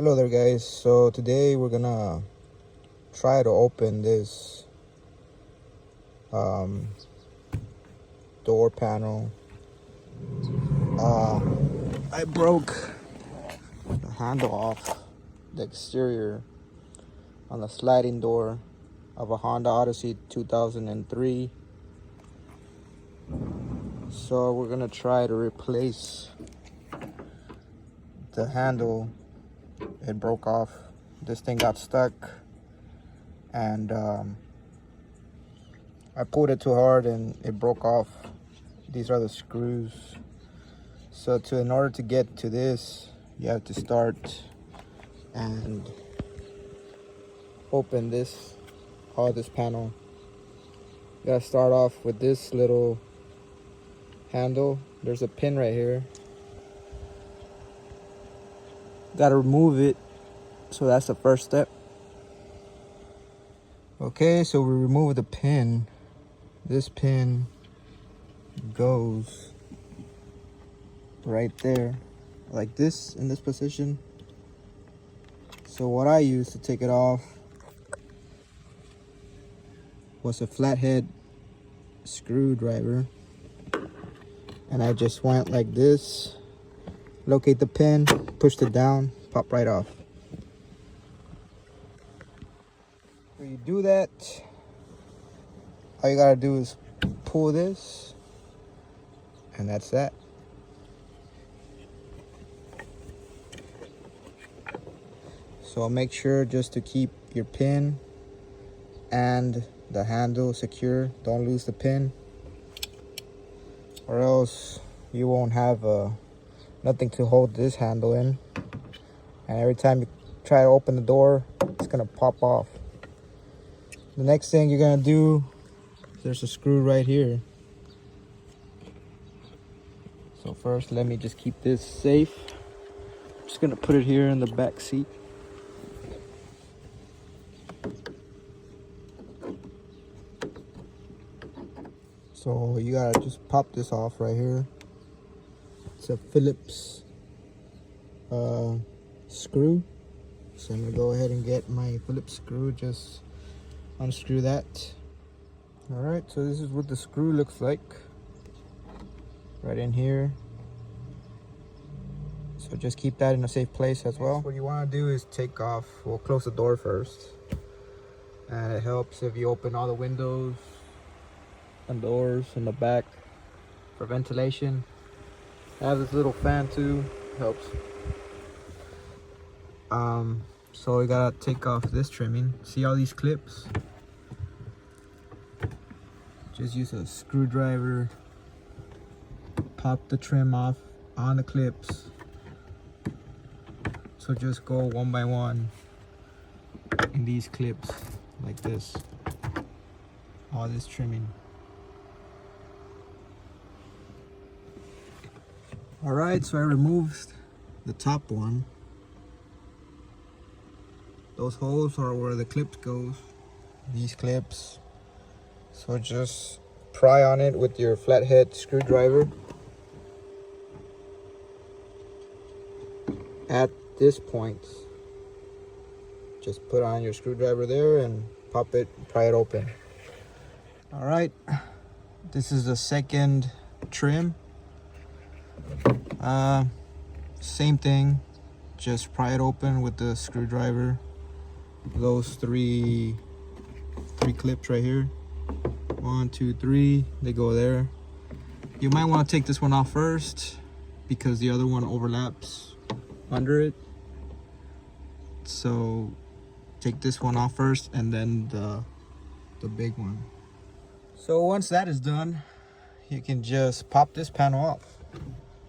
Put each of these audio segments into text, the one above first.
Hello there guys, so today we're gonna try to open this door panel. I broke the handle off the exterior on the sliding door of a Honda Odyssey 2003. So we're gonna try to replace the handle. It broke off. This thing got stuck and I pulled it too hard and it broke off. These are the screws. So in order to get to this, you have to start and open this panel. You gotta start off with this little handle. There's a pin right here. Gotta remove it. So that's the first step. Okay, so we remove the pin. This pin goes right there, like this, in this position. So what I used to take it off was a flathead screwdriver. And I just went like this, locate the pin, pushed it down, pop right off. When you do that, all you gotta do is pull this, and that's that. So make sure just to keep your pin and the handle secure. Don't lose the pin, or else you won't have nothing to hold this handle in. And every time you try to open the door, it's gonna pop off. The next thing you're gonna do, there's a screw right here. So first, let me just keep this safe. I'm just gonna put it here in the back seat. So you gotta just pop this off right here. It's a Phillips screw. So I'm gonna go ahead and get my Phillips screw, just unscrew that. All right, so this is what the screw looks like right in here. So just keep that in a safe place as well. What you want to do is take off, we'll close the door first, and it helps if you open all the windows and doors in the back for ventilation. I have this little fan too, helps. So we gotta take off this trimming. See all these clips? Just use a screwdriver, pop the trim off on the clips. So just go one by one in these clips like this. All this trimming. All right, so I removed the top one. Those holes are where the clips goes, these clips. So just pry on it with your flathead screwdriver. At this point, just put on your screwdriver there and pop it, pry it open. All right, this is the second trim. Same thing, just pry it open with the screwdriver. Those three clips right here, 1, 2, 3, they go there. You might want to take this one off first because the other one overlaps under it. So take this one off first and then the big one. So once that is done, you can just pop this panel off.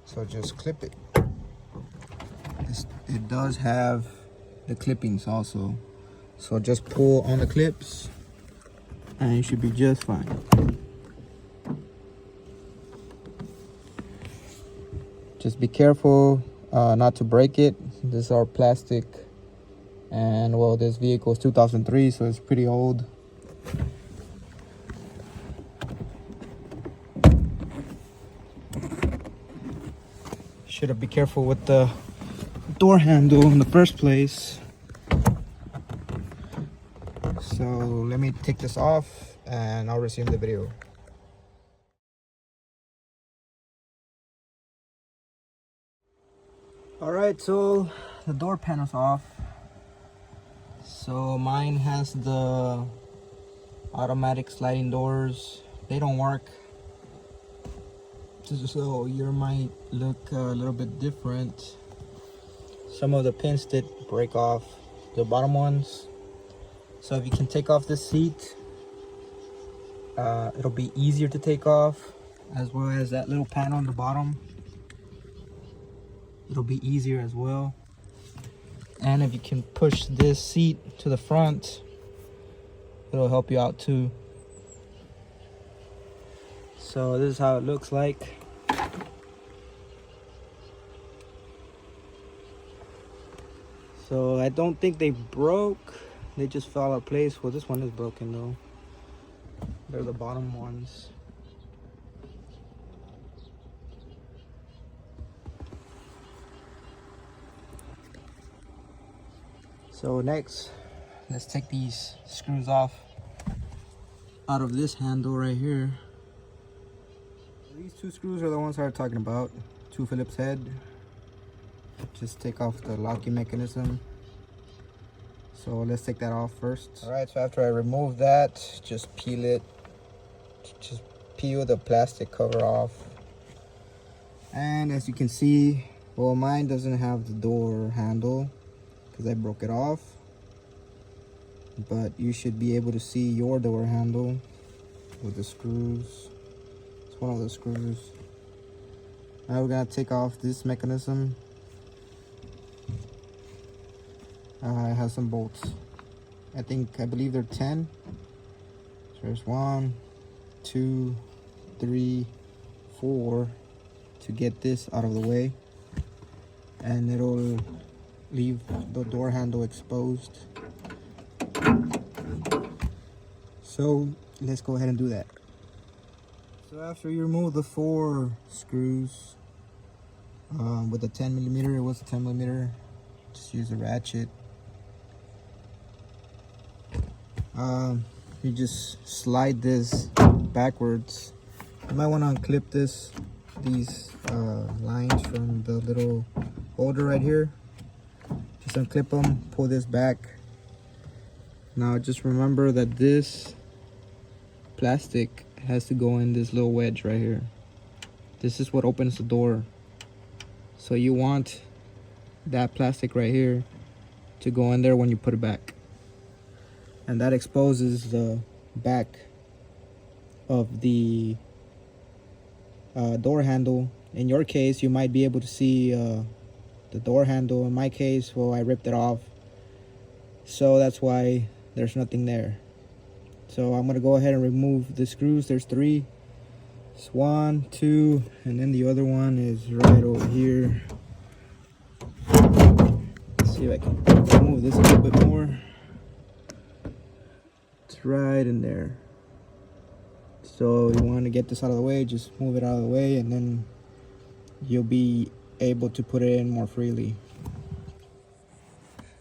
So just clip it. It does have the clippings also. So just pull on the clips and you should be just fine. Just be careful not to break it. These are plastic, and well, this vehicle is 2003, so it's pretty old. Should be careful with the door handle in the first place. So let me take this off and I'll resume the video. Alright, so the door panel's off. So mine has the automatic sliding doors. They don't work. So yours might look a little bit different. Some of the pins did break off, the bottom ones. So if you can take off this seat, it'll be easier to take off, as well as that little panel on the bottom. It'll be easier as well. And if you can push this seat to the front, it'll help you out too. So this is how it looks like. So I don't think they broke, they just fell out of place. Well, this one is broken though. They're the bottom ones. So next, let's take these screws off out of this handle right here. These two screws are the ones I was talking about. 2 Phillips head. Just take off the locking mechanism. So let's take that off first. Alright, so after I remove that, just peel it. Just peel the plastic cover off. And as you can see, well, mine doesn't have the door handle because I broke it off. But you should be able to see your door handle with the screws. It's one of the screws. Now we're gonna take off this mechanism. It has some bolts. I believe they're 10. So there's 1, 2, 3, 4 to get this out of the way, and it'll leave the door handle exposed. So let's go ahead and do that. So after you remove the 4 screws with the 10mm, it was a 10mm, just use a ratchet. You just slide this backwards. You might want to unclip these lines from the little holder right here. Just unclip them, pull this back. Now just remember that this plastic has to go in this little wedge right here. This is what opens the door. So you want that plastic right here to go in there when you put it back. And that exposes the back of the door handle. In your case, you might be able to see the door handle. In my case, well, I ripped it off, so that's why there's nothing there. So I'm gonna go ahead and remove the screws. There's 3. It's 1, 2, and then the other one is right over here. Let's see if I can remove this a little bit more. It's right in there. So you want to get this out of the way, just move it out of the way, and then you'll be able to put it in more freely.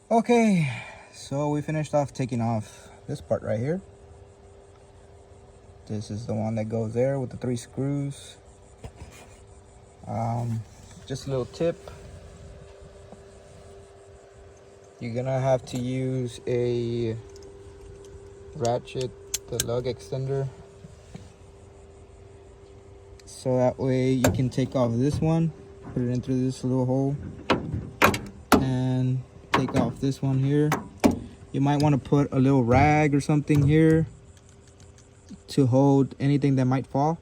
Okay, so we finished off taking off this part right here. This is the one that goes there with the 3 screws. Just a little tip. You're gonna have to use a ratchet, the lug extender, so that way you can take off this one, put it in through this little hole, and take off this one here. You might want to put a little rag or something here to hold anything that might fall,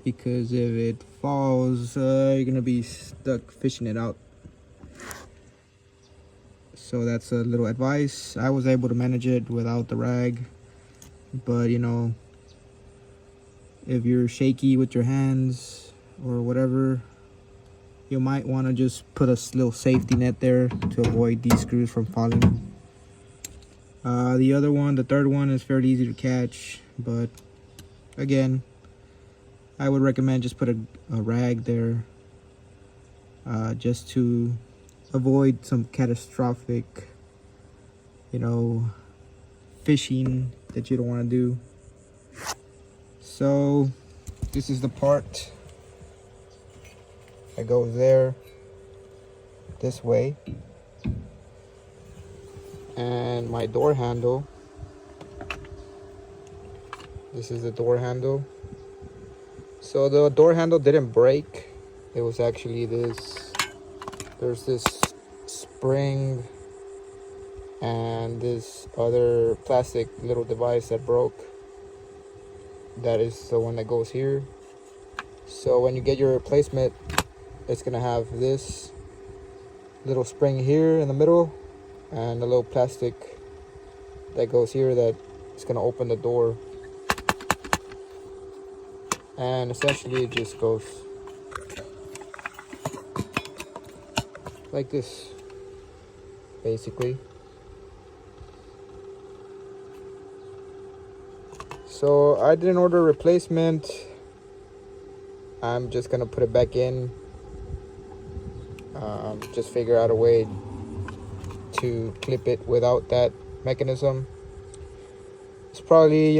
because if it falls, you're gonna be stuck fishing it out. So that's a little advice. I was able to manage it without the rag, but you know, if you're shaky with your hands or whatever, you might want to just put a little safety net there to avoid these screws from falling. The other one, the third one, is fairly easy to catch, but again, I would recommend just put a rag there, just to avoid some catastrophic, fishing that you don't want to do. So this is the part that goes there this way, and my door handle, this is the door handle. So the door handle didn't break, it was actually there's this spring and this other plastic little device that broke. That is the one that goes here. So when you get your replacement, it's gonna have this little spring here in the middle and a little plastic that goes here that is gonna open the door. And essentially it just goes like this, basically. So I didn't order a replacement. I'm just gonna put it back in. Just figure out a way to clip it without that mechanism. It's probably,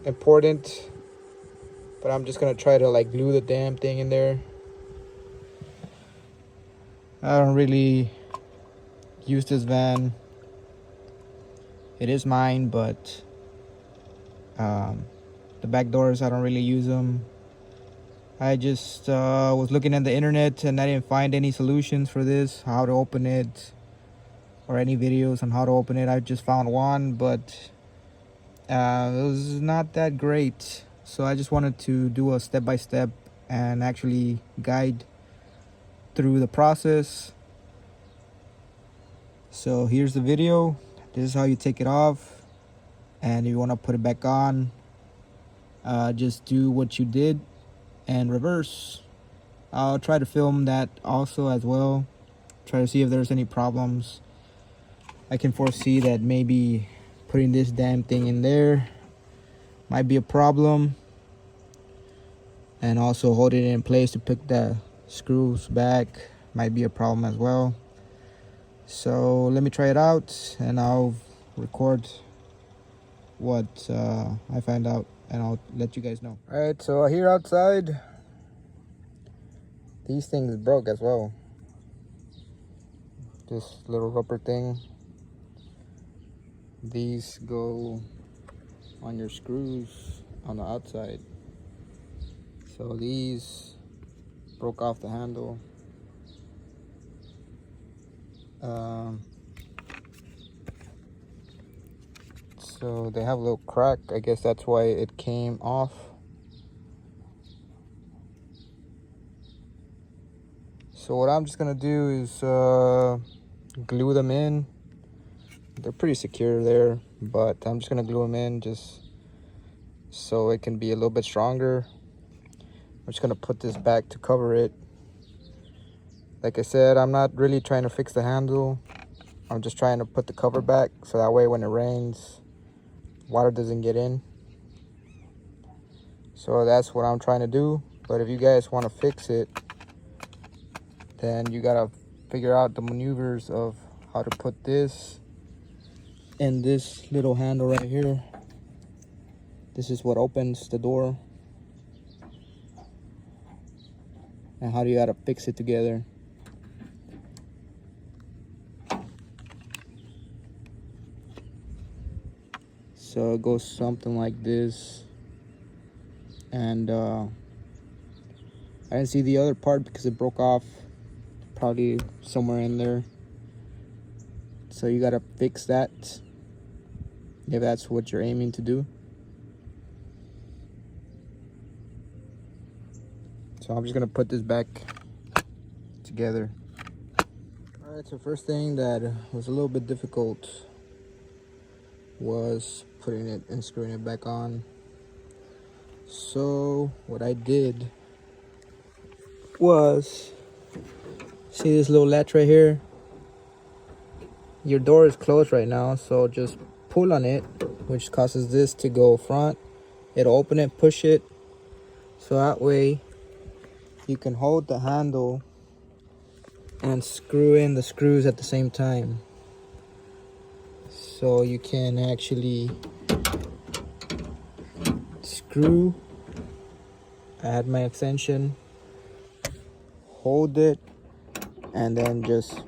important, but I'm just gonna try to like glue the damn thing in there. I don't really use this van. It is mine, but the back doors, I don't really use them. I just was looking at the internet and I didn't find any solutions for this, how to open it, or any videos on how to open it. I just found one, but it was not that great. So I just wanted to do a step-by-step and actually guide through the process. So here's the video. This is how you take it off, and if you want to put it back on, just do what you did and reverse. I'll try to film that also as well, try to see if there's any problems. I can foresee that maybe putting this damn thing in there might be a problem, and also holding it in place to pick the screws back might be a problem as well. So let me try it out and I'll record what I find out, and I'll let you guys know. Alright, so here outside, these things broke as well. This little rubber thing, these go on your screws on the outside. So these broke off the handle. So they have a little crack. I guess that's why it came off. So what I'm just gonna do is glue them in. They're pretty secure there, but I'm just gonna glue them in just so it can be a little bit stronger. I'm just gonna put this back to cover it. Like I said, I'm not really trying to fix the handle. I'm just trying to put the cover back so that way when it rains, water doesn't get in. So that's what I'm trying to do. But if you guys want to fix it, then you gotta figure out the maneuvers of how to put this in this little handle right here. This is what opens the door, and how do you gotta fix it together. So it goes something like this, and I didn't see the other part because it broke off, probably somewhere in there. So you gotta fix that if that's what you're aiming to do. So I'm just gonna put this back together. All right, so first thing that was a little bit difficult was putting it and screwing it back on. So what I did was, see this little latch right here? Your door is closed right now, so just pull on it, which causes this to go front. It'll open it, push it, so that way you can hold the handle and screw in the screws at the same time. So you can actually screw, add my extension, hold it, and then just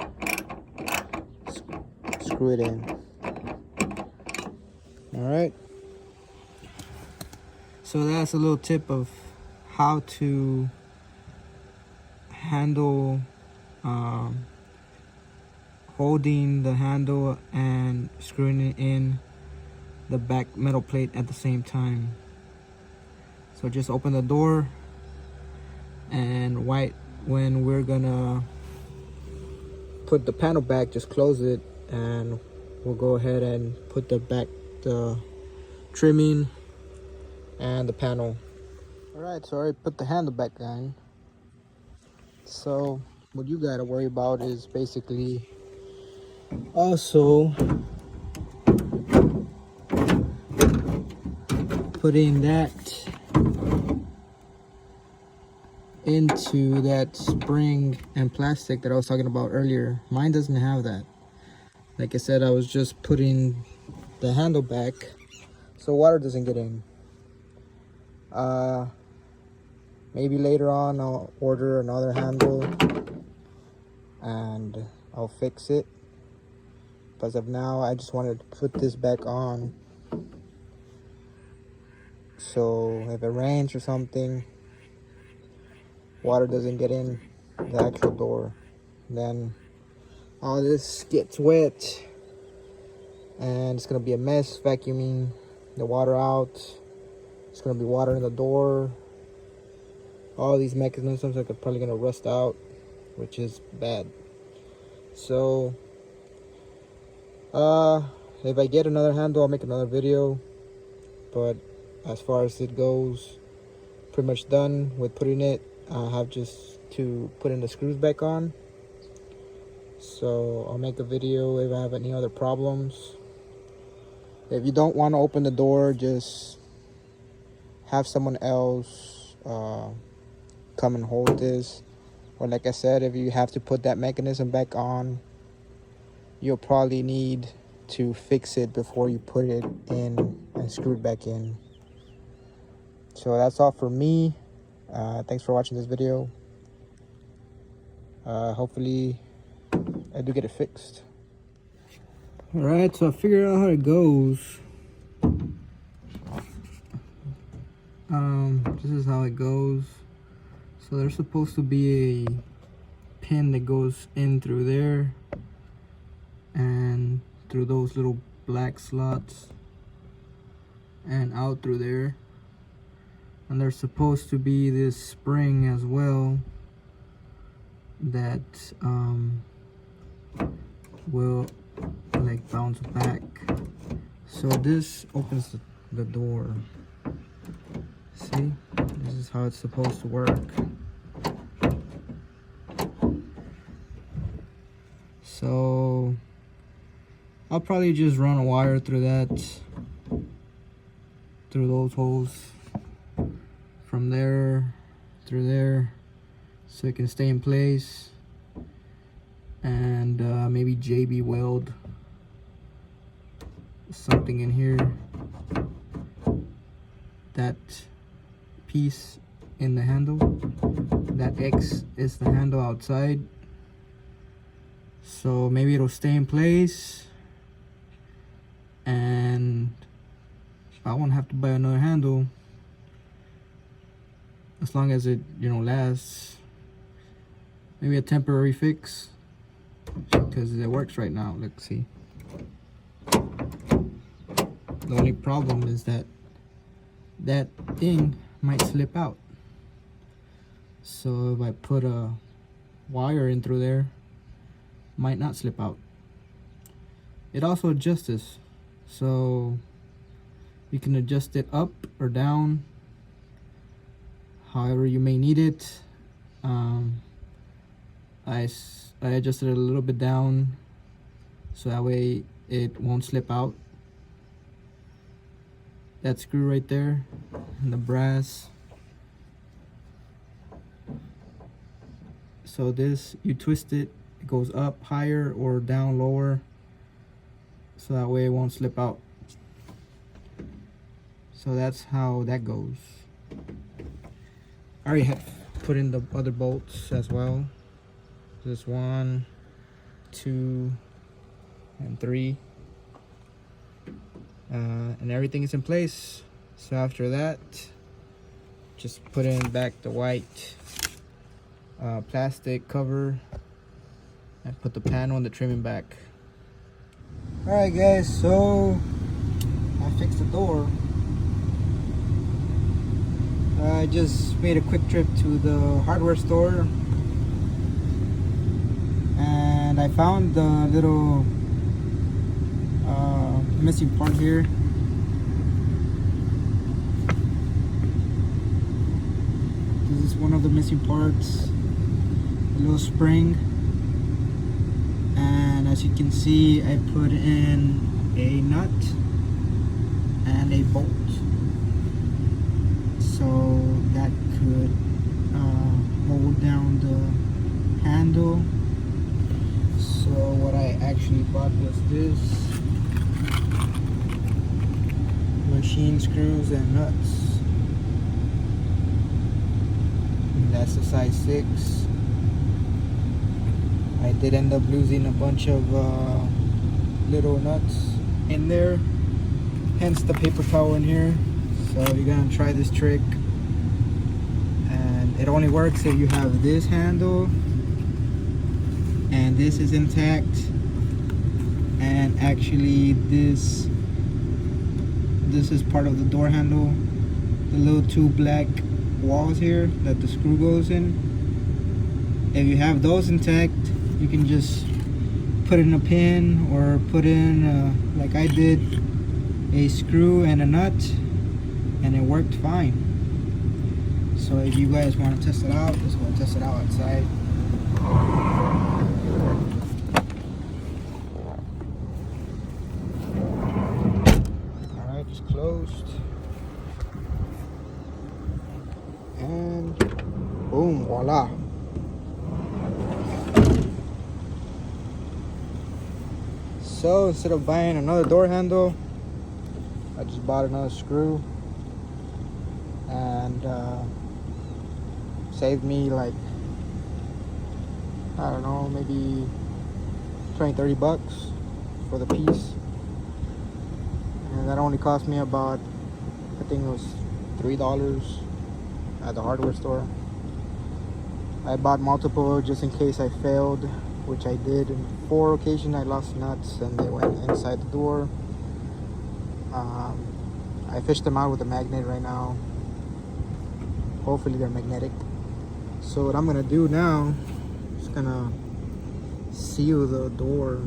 screw it in. Alright, so that's a little tip of how to handle holding the handle and screwing it in the back metal plate at the same time. So just open the door, and right when we're gonna put the panel back, just close it, and we'll go ahead and put the trimming and the panel. Alright, so I put the handle back on. So what you gotta worry about is basically also putting that into that spring and plastic that I was talking about earlier. Mine doesn't have that. Like I said, I was just putting the handle back so water doesn't get in. Maybe later on I'll order another handle and I'll fix it. But as of now, I just wanted to put this back on, so if it rains or something, water doesn't get in the actual door. Then all this gets wet and it's gonna be a mess vacuuming the water out. It's gonna be water in the door. All these mechanisms are probably gonna rust out, which is bad. So if I get another handle, I'll make another video. But as far as it goes, pretty much done with putting it. I have just to put in the screws back on. So I'll make a video if I have any other problems. If you don't want to open the door, just have someone else come and hold this. Or like I said, if you have to put that mechanism back on, you'll probably need to fix it before you put it in and screw it back in. So that's all for me. Thanks for watching this video. Hopefully I do get it fixed. Alright, so I figured out how it goes. This is how it goes. So there's supposed to be a pin that goes in through there and through those little black slots and out through there. And there's supposed to be this spring as well that will like bounce back. So this opens the door. See, this is how it's supposed to work. So I'll probably just run a wire through those holes, from there through there, so it can stay in place. And maybe JB weld something in here. That piece in the handle, that X is the handle outside, so maybe it'll stay in place and I won't have to buy another handle, as long as it, you know, lasts. Maybe a temporary fix, because it works right now. Let's see. The only problem is that that thing might slip out. So if I put a wire in through there, might not slip out. It also adjusts this, so you can adjust it up or down, however you may need it. I adjusted it a little bit down so that way it won't slip out. That screw right there and the brass, So this, you twist it, it goes up higher or down lower, so that way it won't slip out. So that's how that goes. I already have put in the other bolts as well. This 1, 2, and 3. And everything is in place. So after that, just put in back the white plastic cover and put the panel and the trimming back. Alright guys, so I fixed the door. I just made a quick trip to the hardware store and I found the little missing part here. This is one of the missing parts, a little spring, and as you can see I put in a nut and a bolt so that could hold down the handle. So what I actually bought was this, machine screws and nuts, and that's the size 6. I did end up losing a bunch of little nuts in there, hence the paper towel in here. So you're gonna try this trick, and it only works if you have this handle and this is intact, and actually this is part of the door handle, the little 2 black walls here that the screw goes in. If you have those intact, you can just put in a pin or put in like I did, a screw and a nut, and it worked fine. So if you guys want to test it out, let's go test it out outside. Alright, just closed. And boom, voila. So instead of buying another door handle, I just bought another screw, and saved me like, I don't know, maybe 20-30 bucks for the piece. And that only cost me about, I think it was $3 at the hardware store. I bought multiple just in case I failed, which I did. In 4 occasions I lost nuts and they went inside the door. I fished them out with a magnet right now. Hopefully they're magnetic. So what I'm gonna do now is gonna seal the door.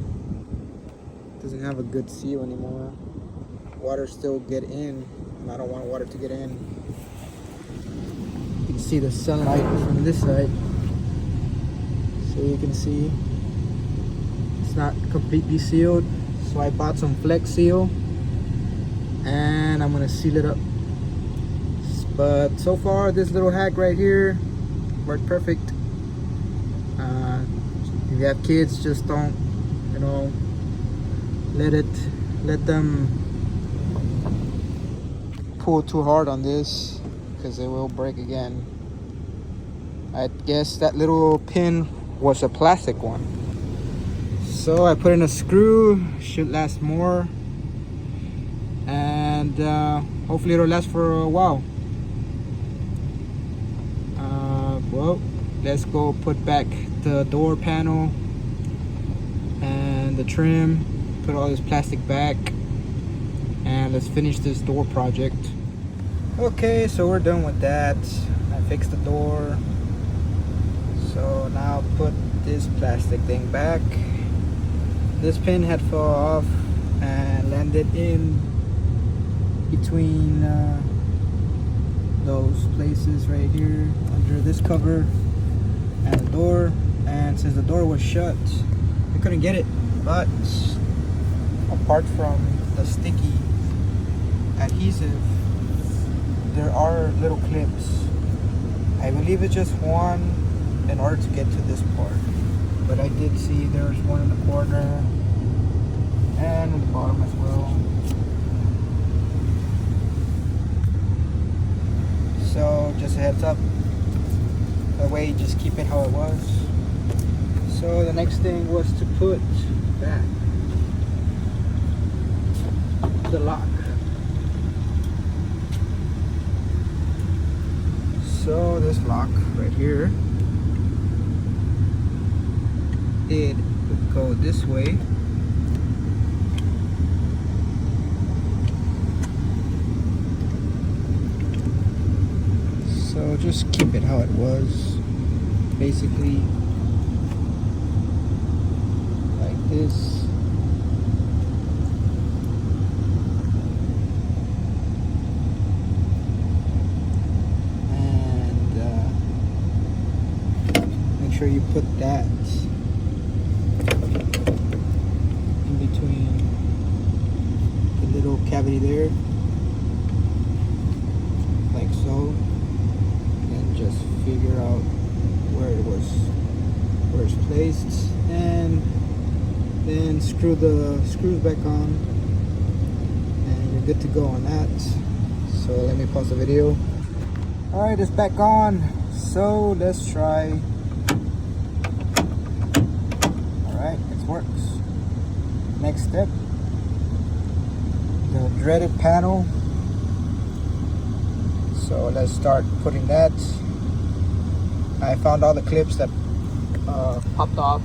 It doesn't have a good seal anymore. Water still get in, and I don't want water to get in. You can see the sunlight from this side, so you can see it's not completely sealed. So I bought some Flex Seal and I'm gonna seal it up. But so far this little hack right here worked perfect. If you have kids, just don't, let them pull too hard on this, because it will break again. I guess that little pin was a plastic one, so I put in a screw. Should last more, and hopefully it'll last for a while. Well, let's go put back the door panel and the trim, put all this plastic back, and let's finish this door project. Okay, so we're done with that. I fixed the door, so now put this plastic thing back. This pin had fell off and landed in between those places right here under this cover and the door, and since the door was shut we couldn't get it. But apart from the sticky adhesive, there are little clips. I believe it's just 1 in order to get to this part. But I did see there's one in the corner and in the bottom as well. So just a heads up, that way you just keep it how it was. So the next thing was to put back the lock. So this lock right here, it would go this way. So just keep it how it was, basically like this. Sure you put that in between the little cavity there, like so, and just figure out where it's placed, and then screw the screws back on, and you're good to go on that. So let me pause the video. All right, it's back on, so let's try. Works. Next step, the dreaded panel. So let's start putting that. I found all the clips that popped off.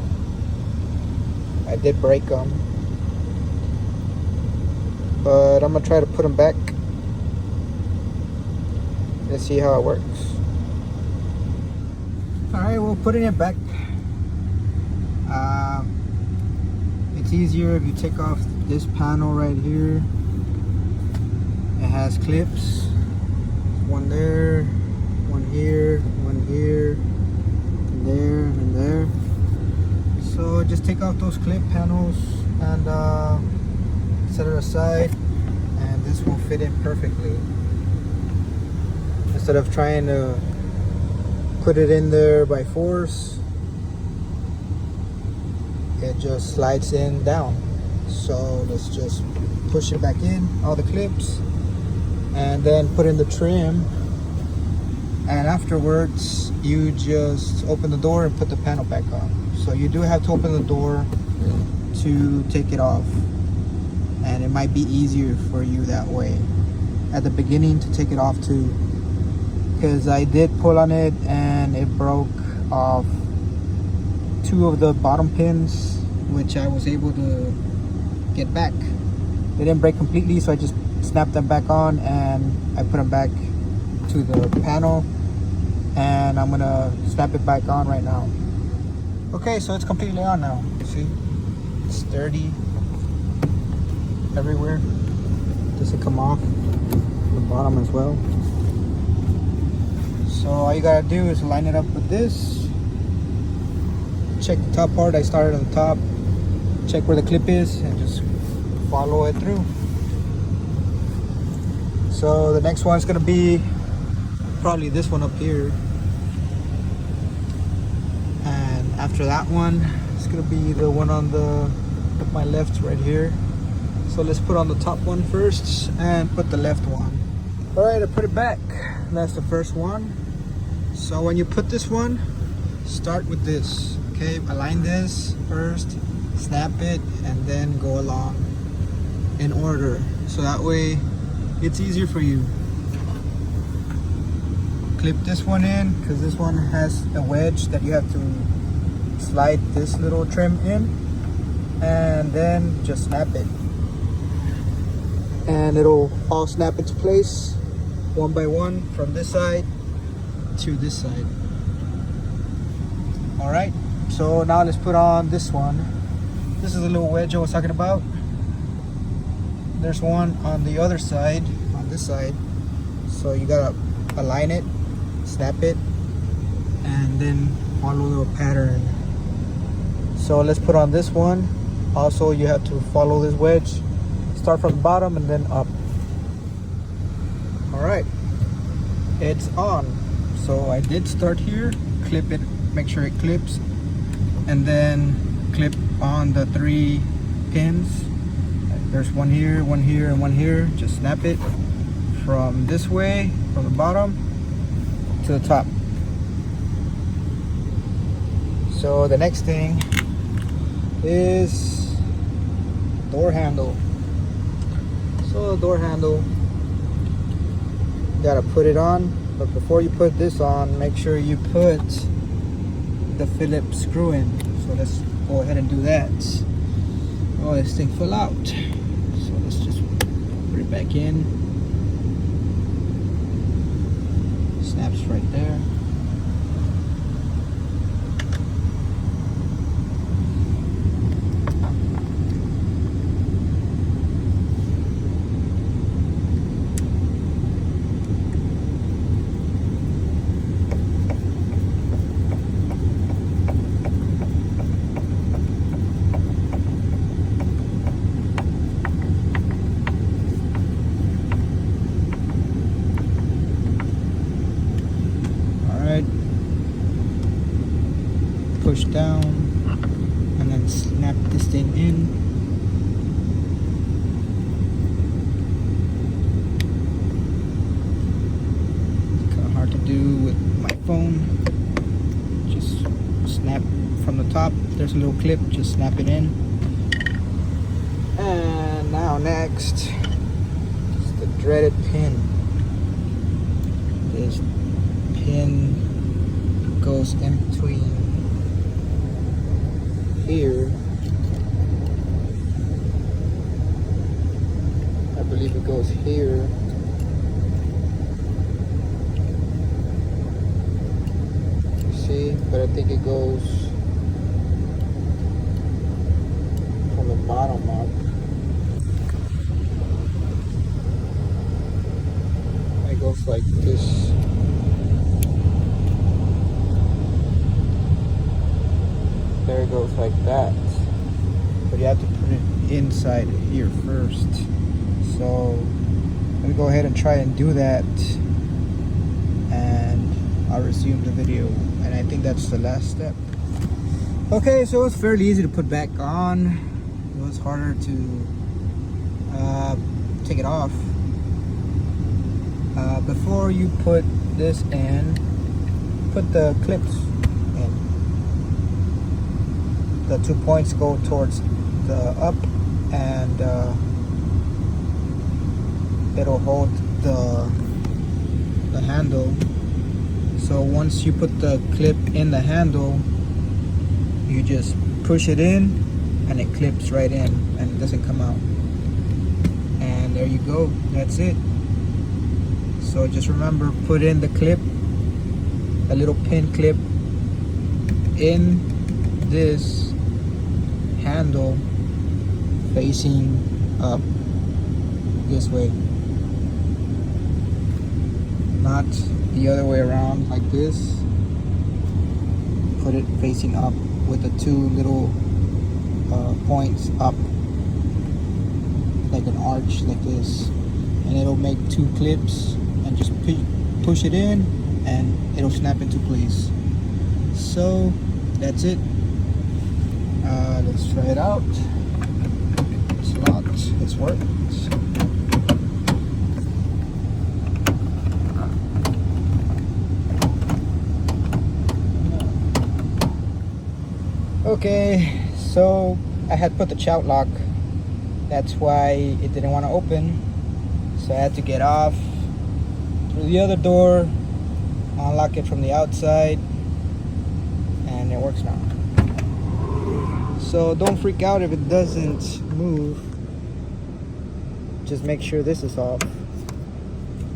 I did break them, but I'm gonna try to put them back. Let's see how it works. All right, we're putting it back. It's easier if you take off this panel right here. It has clips, one there, one here, and there, and there. So just take off those clip panels and set it aside, and this will fit in perfectly. Instead of trying to put it in there by force, it just slides in down. So let's just push it back in, all the clips, and then put in the trim, and afterwards you just open the door and put the panel back on. So you do have to open the door to take it off, and it might be easier for you that way at the beginning to take it off too, because I did pull on it and it broke off 2 of the bottom pins, which I was able to get back. They didn't break completely, so I just snapped them back on and I put them back to the panel, and I'm gonna snap it back on right now. Okay, so it's completely on now. See, it's sturdy everywhere. Doesn't come off the bottom as well. So all you gotta do is line it up with this. Check the top part. I started on the top. Check where the clip is and just follow it through. So the next one is gonna be probably this one up here, and after that one it's gonna be the one on my left right here. So let's put on the top one first and put the left one. All right, I put it back. That's the first one. So when you put this one, start with this. Okay, align this first, snap it, and then go along in order. So that way it's easier for you. Clip this one in, because this one has a wedge that you have to slide this little trim in, and then just snap it. And it'll all snap into place one by one from this side to this side. All right. So now let's put on this one. This is a little wedge I was talking about. There's one on the other side, on this side. So you gotta align it, snap it, and then follow the pattern. So let's put on this one. Also, you have to follow this wedge. Start from the bottom and then up. All right, it's on. So I did start here, clip it make sure it clips, and then clip on the 3 pins. There's one here, one here, and one here. Just snap it from this way, from the bottom to the top. So the next thing is door handle. So the door handle, you gotta put it on, but before you put this on, make sure you put the Phillips screw in. So let's go ahead and do that. Oh, this thing fell out. So let's just put it back in. Snaps right there. Push down and then snap this thing in. It's kind of hard to do with my phone. Just snap from the top. There's a little clip, just snap it in. And now next is the dreaded pin. This pin goes in between here. I believe it goes here. You see, but I think it goes from the bottom up. It goes like this. There it goes like that, but you have to put it inside here first. So let me go ahead and try and do that, and I'll resume the video. And I think that's the last step. Okay, so it's fairly easy to put back on. It was harder to take it off. Before you put this in, put the clips in. The 2 points go towards the up, and it'll hold the handle. So once you put the clip in the handle, you just push it in and it clips right in and it doesn't come out. And there you go, that's it. So just remember, put in the clip, a little pin clip in this handle facing up this way, not the other way around like this. Put it facing up with the 2 little points up, like an arch like this, and it'll make 2 clips, and just push it in and it'll snap into place. So that's it. Let's try it out. It's locked. It's worked. Okay, so I had put the chout lock. That's why it didn't want to open. So I had to get off through the other door, unlock it from the outside, and it works now. So don't freak out if it doesn't move. Just make sure this is off.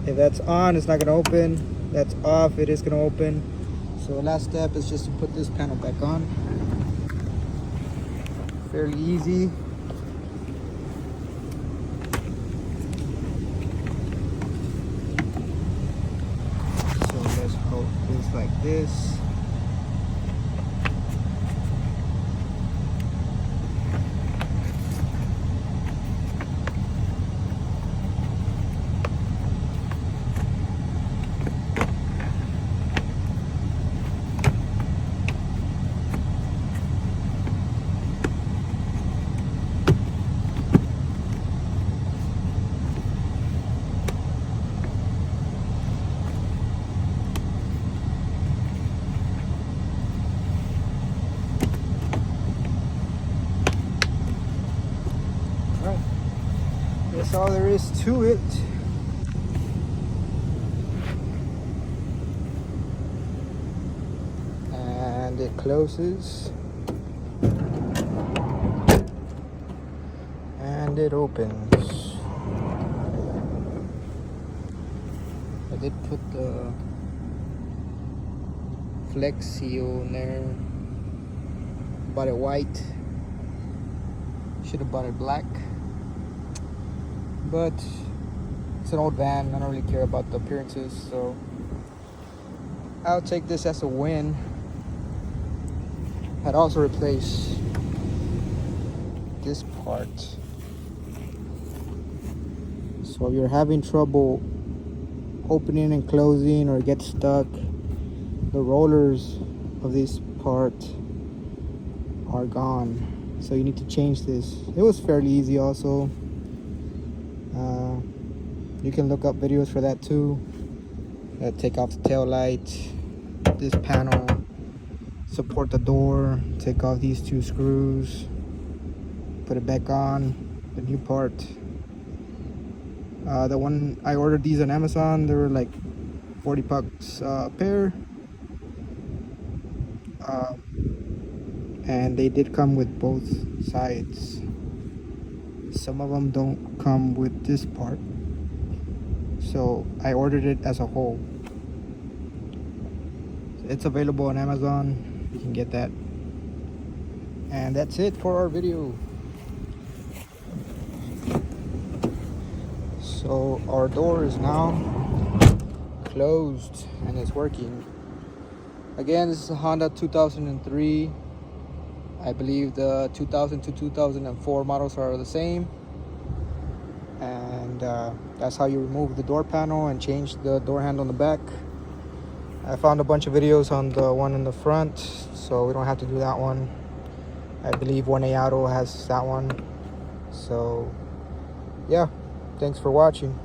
If that's on, it's not going to open. That's off, it is going to open. So the last step is just to put this panel back on. Fairly easy. So let's hold this like this. That's all there is to it. And it closes. And it opens. I did put the flex seal in there. Bought it white. Should have bought it black. But it's an old van. I don't really care about the appearances, so I'll take this as a win. I'd also replace this part. So if you're having trouble opening and closing or get stuck, the rollers of this part are gone. So you need to change this. It was fairly easy also. You can look up videos for that too. Take off the tail light, this panel, support the door, take off these two screws, put it back on, the new part. The one I ordered these on Amazon, they were like 40 bucks a pair. And they did come with both sides. Some of them don't come with this part, so I ordered it as a whole. It's available on Amazon. You can get that. And that's it for our video. So our door is now closed and it's working. Again, this is a Honda 2003. I believe the 2000 to 2004 models are the same. And that's how you remove the door panel and change the door handle on the back. I found a bunch of videos on the one in the front, so we don't have to do that one. I believe 1A Auto has that one. So yeah, thanks for watching.